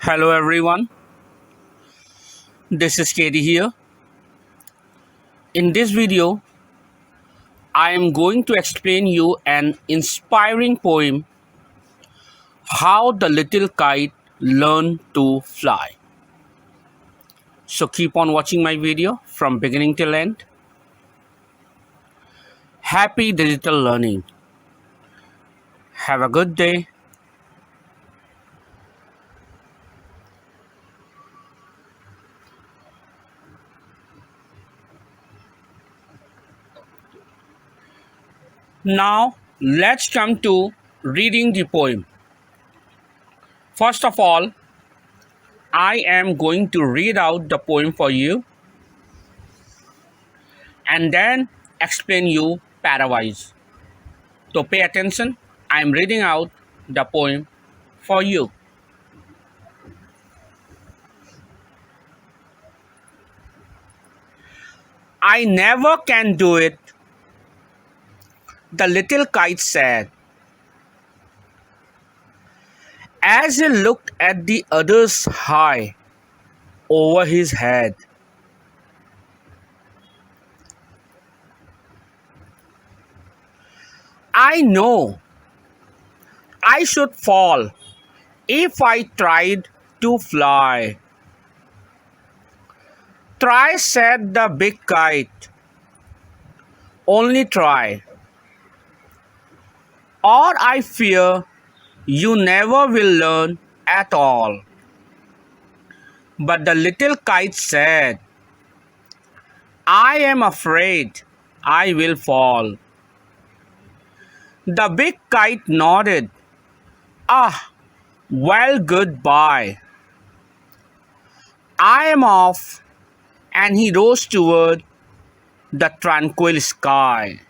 Hello everyone, this is KITE here. In this video, I am going to explain you an inspiring poem, How the Little Kite Learned to Fly. So keep on watching my video from beginning till end. Happy digital learning. Have a good day. Now let's come to reading the poem. First of all, I am going to read out the poem for you and then explain you pairwise. So pay attention, I am reading out the poem for you. I never can do it, the little kite said, as he looked at the others high over his head. I know I should fall if I tried to fly. Try, said the big kite. Only try. Or I fear you never will learn at all. But the little kite said, I am afraid I will fall. The big kite nodded. Ah, well, goodbye. I am off, and he rose toward the tranquil sky.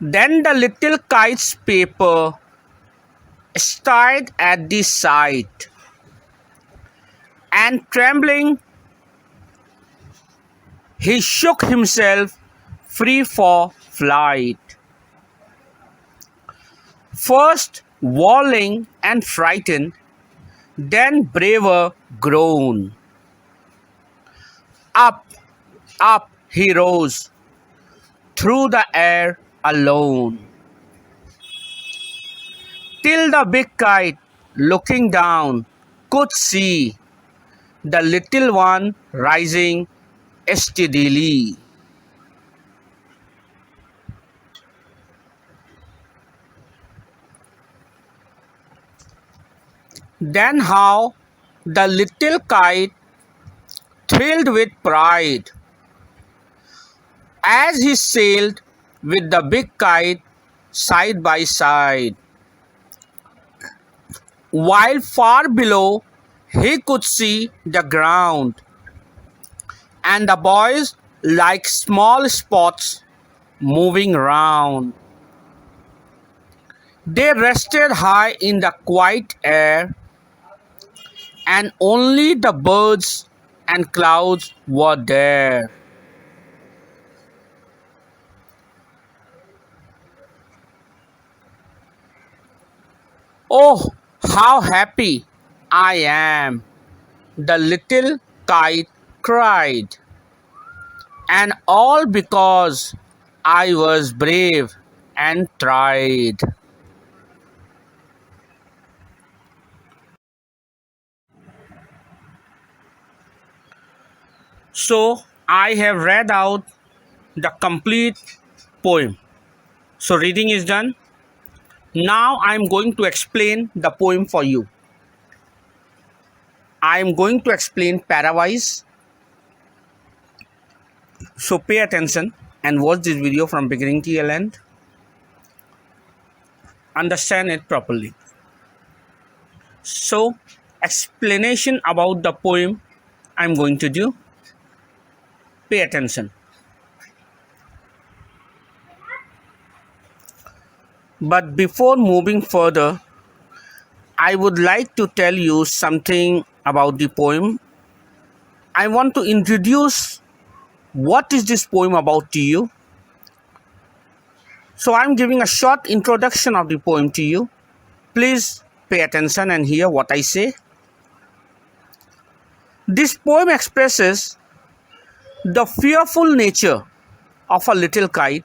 Then the little kite's paper stirred at the sight, and trembling, he shook himself free for flight. First whirling and frightened, then braver grown. Up, up he rose, through the air alone, till the big kite, looking down, could see the little one rising steadily. Then how the little kite thrilled with pride as he sailed with the big kite side by side, while far below he could see the ground and the boys like small spots moving round. They rested high in the quiet air, and only the birds and clouds were there. Oh, how happy I am, the little kite cried, and all because I was brave and tried. So I have read out the complete poem. So reading is done. Now I am going to explain the poem for you. I am going to explain pairwise. So pay attention and watch this video from beginning till end. Understand it properly. So explanation about the poem I am going to do. Pay attention. But before moving further, I would like to tell you something about the poem. I want to introduce what is this poem about to you. So I'm giving a short introduction of the poem to you. Please pay attention and hear what I say. This poem expresses the fearful nature of a little kite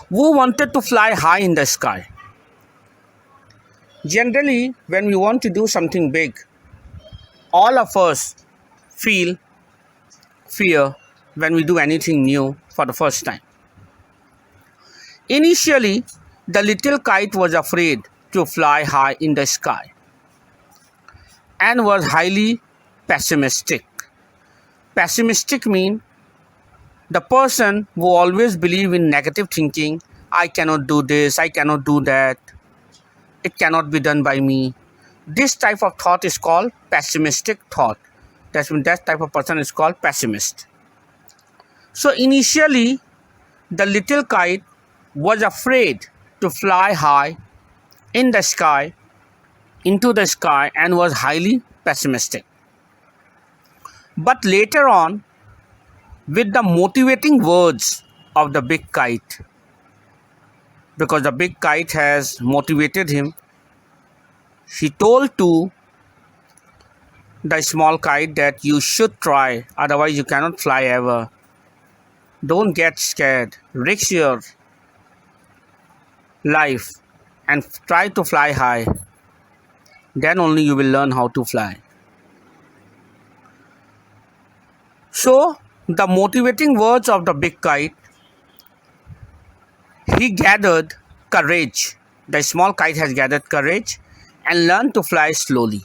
who wanted to fly high in the sky. Generally, when we want to do something big, all of us feel fear when we do anything new for the first time. Initially, the little kite was afraid to fly high in the sky and was highly pessimistic. Pessimistic means the person who always believes in negative thinking. I cannot do this, I cannot do that, it cannot be done by me. This type of thought is called pessimistic thought. That type of person is called pessimist. So initially, the little kite was afraid to fly high in the sky, into the sky, and was highly pessimistic. But later on, with the motivating words of the big kite, because the big kite has motivated him, he told to the small kite that you should try, otherwise you cannot fly ever. Don't get scared, risk your life and try to fly high. Then only you will learn how to fly. So, the motivating words of the big kite, he gathered courage. The small kite has gathered courage and learned to fly slowly.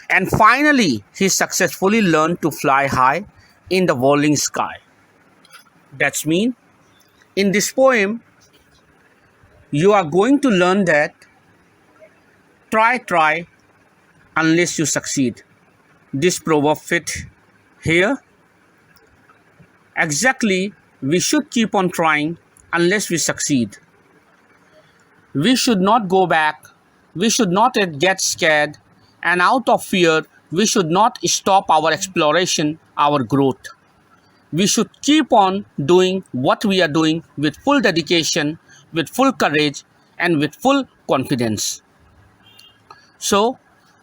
And finally, he successfully learned to fly high in the whirling sky. That's mean, in this poem, you are going to learn that try unless you succeed. This proverb fit here. Exactly, we should keep on trying unless we succeed. We should not go back. We should not get scared. And out of fear, we should not stop our exploration, our growth. We should keep on doing what we are doing with full dedication, with full courage, and with full confidence. So,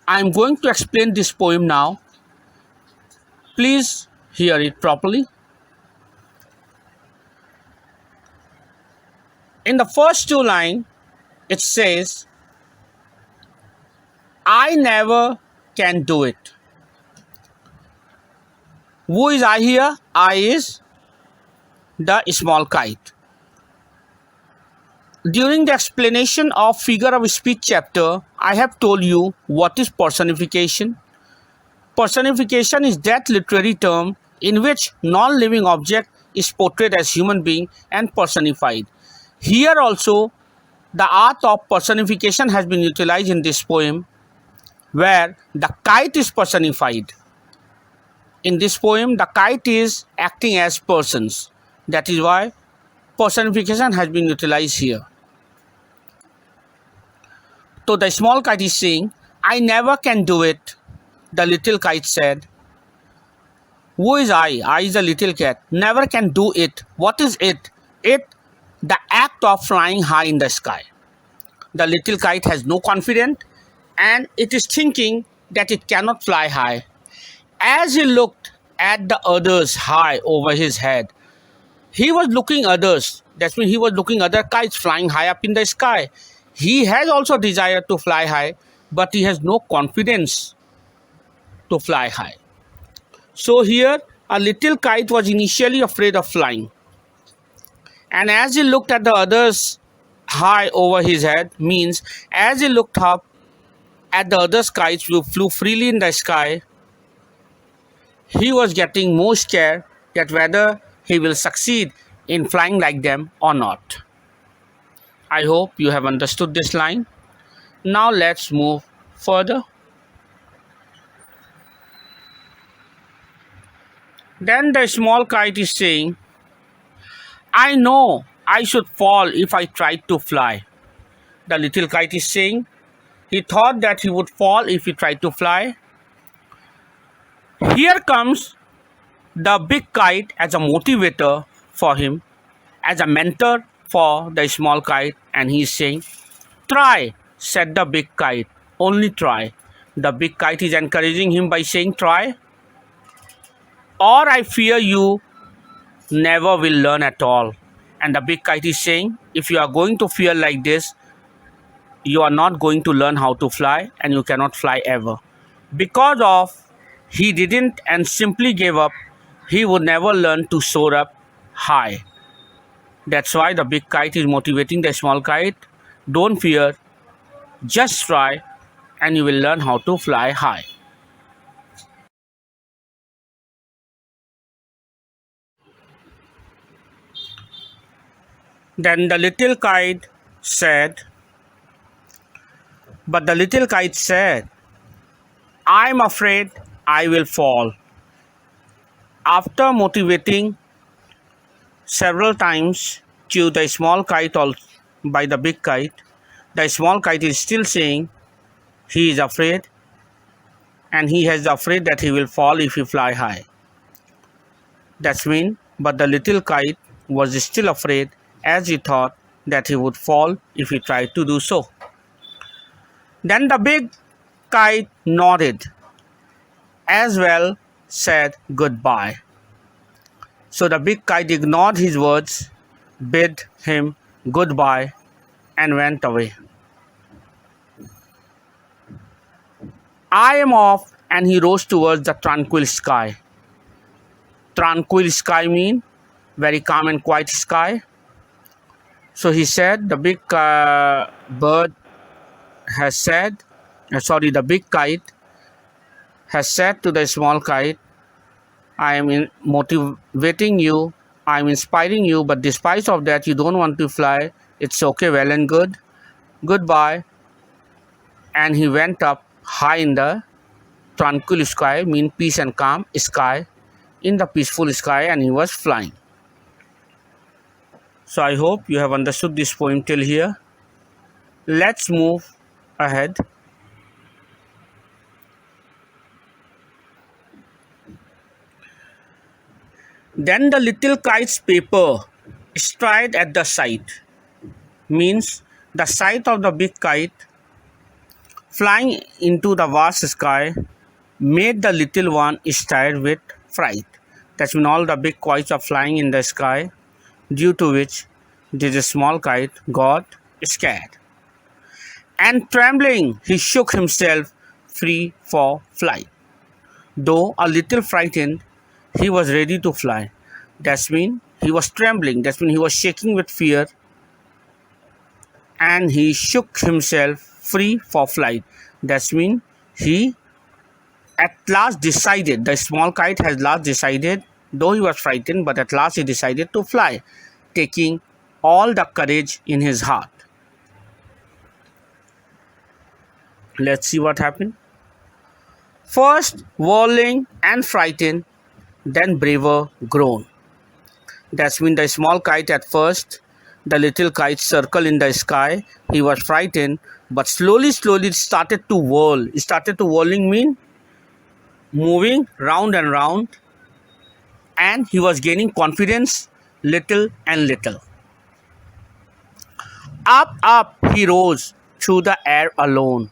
I am going to explain this poem now. Please hear it properly. In the first two lines, it says, I never can do it. Who is I here? I is the small kite. During the explanation of figure of speech chapter, I have told you what is personification. Personification is that literary term in which non-living object is portrayed as human being and personified. Here also, the art of personification has been utilized in this poem, where the kite is personified. In this poem, the kite is acting as persons. That is why personification has been utilized here. So the small kite is saying, I never can do it. The little kite said, who is I? I is a little cat. Never can do it. What is it? It, the act of flying high in the sky. The little kite has no confidence and it is thinking that it cannot fly high. As he looked at the others high over his head, he was looking others. That means he was looking other kites flying high up in the sky. He has also desire to fly high, but he has no confidence to fly high. So here, a little kite was initially afraid of flying. And as he looked at the others high over his head, means as he looked up at the other kites who flew freely in the sky, he was getting more scared that whether he will succeed in flying like them or not. I hope you have understood this line. Now let's move further. Then the small kite is saying, I know I should fall if I tried to fly. The little kite is saying, he thought that he would fall if he tried to fly. Here comes the big kite as a motivator for him as a mentor for the small kite, and he's saying, "Try," said the big kite. "Only try." The big kite is encouraging him by saying, "Try, or I fear you never will learn at all." And the big kite is saying, "If you are going to fear like this, you are not going to learn how to fly, and you cannot fly ever." Because of he didn't and simply gave up, he would never learn to soar up high. That's why the big kite is motivating the small kite. Don't fear, just try, and you will learn how to fly high. Then the little kite said, but the little kite said, "I'm afraid I will fall." After motivating several times to the small kite by the big kite, the small kite is still saying he is afraid, and he is afraid that he will fall if he fly high. That's mean, but the little kite was still afraid, as he thought that he would fall if he tried to do so. Then the big kite nodded, as well said goodbye. So the big kite ignored his words, bid him goodbye, and went away. "I am off," and he rose towards the tranquil sky. Tranquil sky mean very calm and quiet sky. So he said, the big bird has said, the big kite has said to the small kite, "I am motivating you, I am inspiring you, but despite of that you don't want to fly. It's okay, well and good. Goodbye." And he went up high in the tranquil sky, mean peace and calm sky, in the peaceful sky, and he was flying. So I hope you have understood this poem till here. Let's move ahead. Then the little kite's paper strayed at the sight, means the sight of the big kite flying into the vast sky made the little one stirred with fright. That's when all the big kites are flying in the sky, due to which this small kite got scared. And trembling, he shook himself free for flight. Though a little frightened, he was ready to fly. That's mean he was trembling. That's mean he was shaking with fear, and he shook himself free for flight. That's mean he at last decided, the small kite has last decided, though he was frightened, but at last he decided to fly, taking all the courage in his heart. Let's see what happened. First whirling and frightened, then braver grown. That's mean the small kite at first, the little kite circle in the sky, he was frightened, but slowly it started to whirl. It started to whirling mean moving round and round, and he was gaining confidence little and little. Up he rose through the air alone.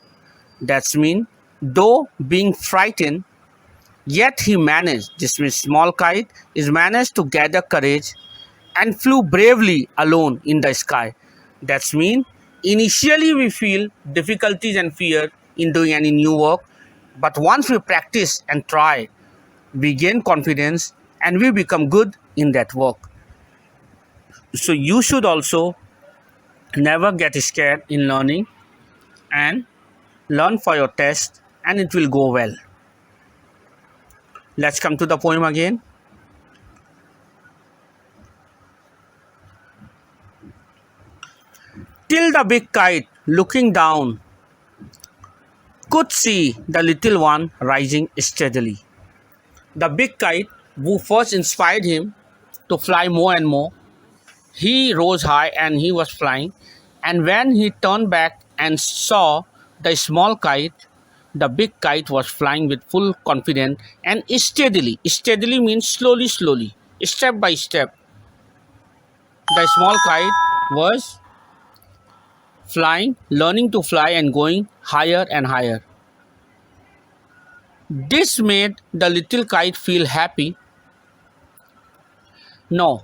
That's mean though being frightened, yet he managed, this means small kite is managed to gather courage and flew bravely alone in the sky. That's mean initially we feel difficulties and fear in doing any new work, but once we practice and try, we gain confidence and we become good in that work. So you should also never get scared in learning, and learn for your test, and it will go well. Let's come to the poem again. Till the big kite, looking down, could see the little one rising steadily. The big kite, who first inspired him to fly more and more, he rose high and he was flying. And when he turned back and saw the small kite, the big kite was flying with full confidence and steadily. Steadily means slowly, step by step. the small kite was flying, learning to fly and going higher and higher. This made the little kite feel happy. No,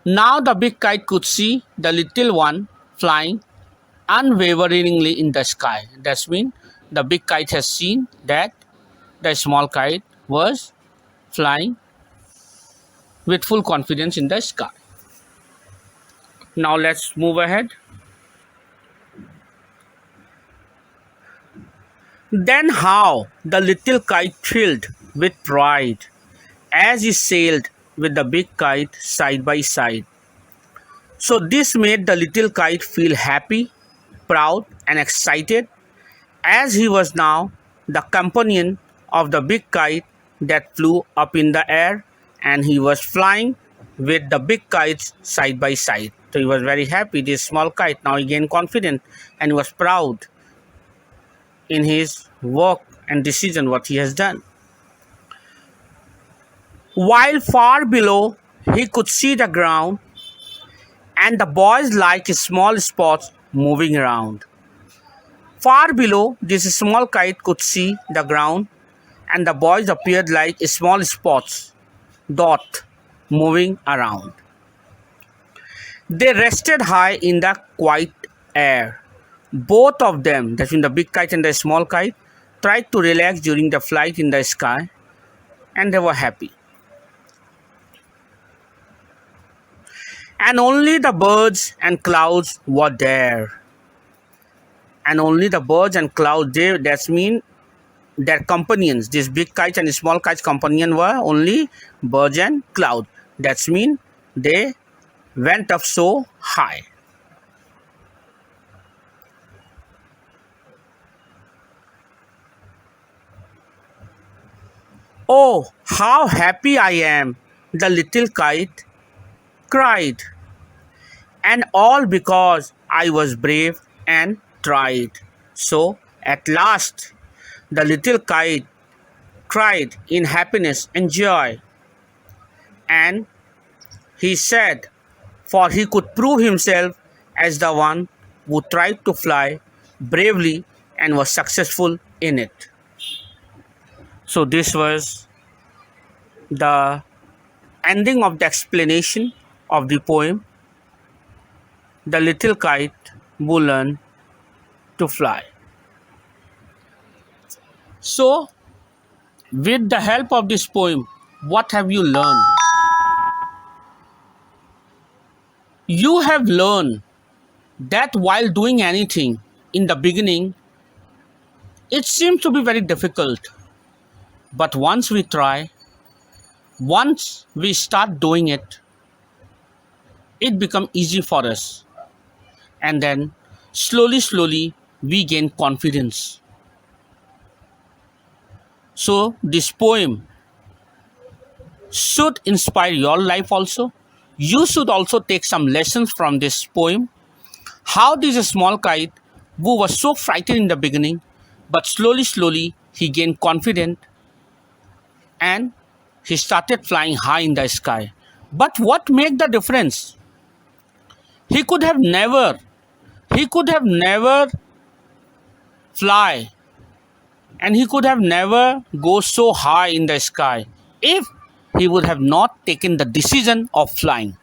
now the big kite could see the little one flying unwaveringly in the sky. That means the big kite has seen that the small kite was flying with full confidence in the sky. Now let's move ahead. Then how the little kite thrilled with pride as he sailed with the big kite side by side. So this made the little kite feel happy, proud and excited as he was now the companion of the big kite that flew up in the air, and he was flying with the big kites side by side. So he was very happy. This small kite, now he gained confidence and he was proud in his work and decision what he has done. While far below he could see the ground and the boys like small spots moving around. Far below, this small kite could see the ground and the boys appeared like small spots, dot, moving around. They rested high in the quiet air. Both of them, that means the big kite and the small kite, tried to relax during the flight in the sky, and they were happy. And only the birds and clouds were there. And only the birds and clouds, that means their companions, this big kite and small kite's companion were only birds and cloud. That means they went up so high. Oh, how happy I am, the little kite cried. And all because I was brave and tried. So at last, the little kite cried in happiness and joy. And he said, for he could prove himself as the one who tried to fly bravely and was successful in it. So this was the ending of the explanation of the poem, The Little Kite Who Learned to Fly. So, with the help of this poem, what have you learned? You have learned that while doing anything in the beginning, it seems to be very difficult. But once we try, once we start doing it, it becomes easy for us. And then slowly, we gain confidence. So this poem should inspire your life also. You should also take some lessons from this poem. How this small kite, who was so frightened in the beginning, but slowly he gained confidence and he started flying high in the sky. But what made the difference? He could have never fly, and he could have never go so high in the sky if he would have not taken the decision of flying.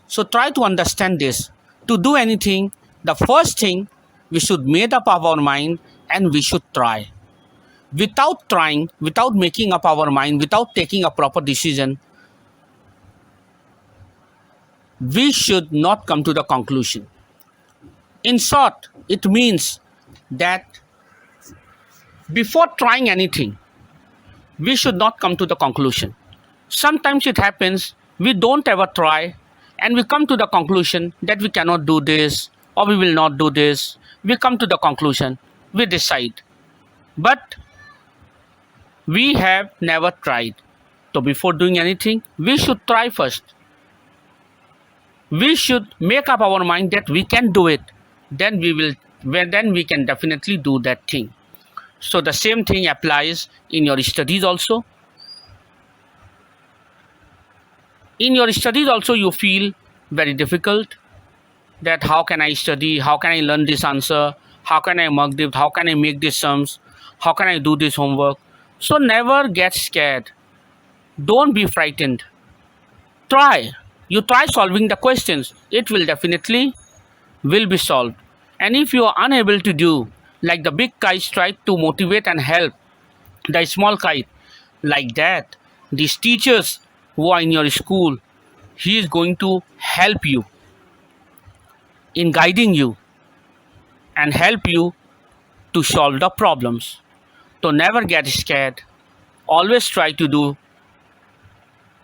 So try to understand this. To do anything, the first thing, we should make up our mind and we should try. Without trying, without making up our mind, without taking a proper decision, we should not come to the conclusion. In short, it means that before trying anything, we should not come to the conclusion. Sometimes it happens, we don't ever try and we come to the conclusion that we cannot do this or we will not do this. We come to the conclusion, we decide. But we have never tried. So before doing anything, we should try first. We should make up our mind that we can do it. Then we can definitely do that thing. So the same thing applies in your studies also. in your studies also you feel very difficult, that how can I study, how can I learn this answer, how can I mark this, how can I make these sums, how can I do this homework. So never get scared, don't be frightened. Try solving the questions, it will definitely will be solved. And if you are unable to do, like the big kites try to motivate and help the small kite, like that these teachers who are in your school, he is going to help you in guiding you and help you to solve the problems. So never get scared, always try to do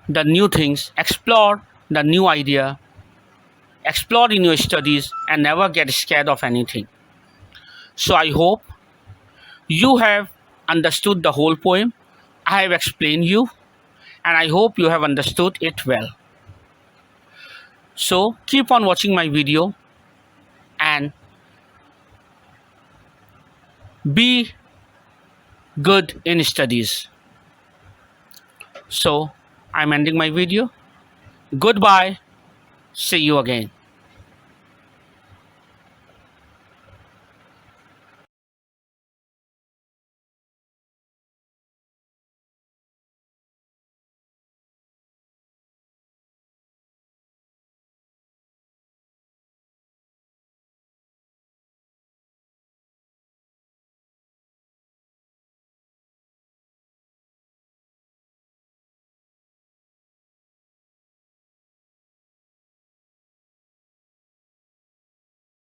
the new things, explore the new idea, explore in your studies, and never get scared of anything. So I hope you have understood the whole poem. I have explained you, and I hope you have understood it well. So keep on watching my video and be good in studies. So I'm ending my video. Goodbye. See you again.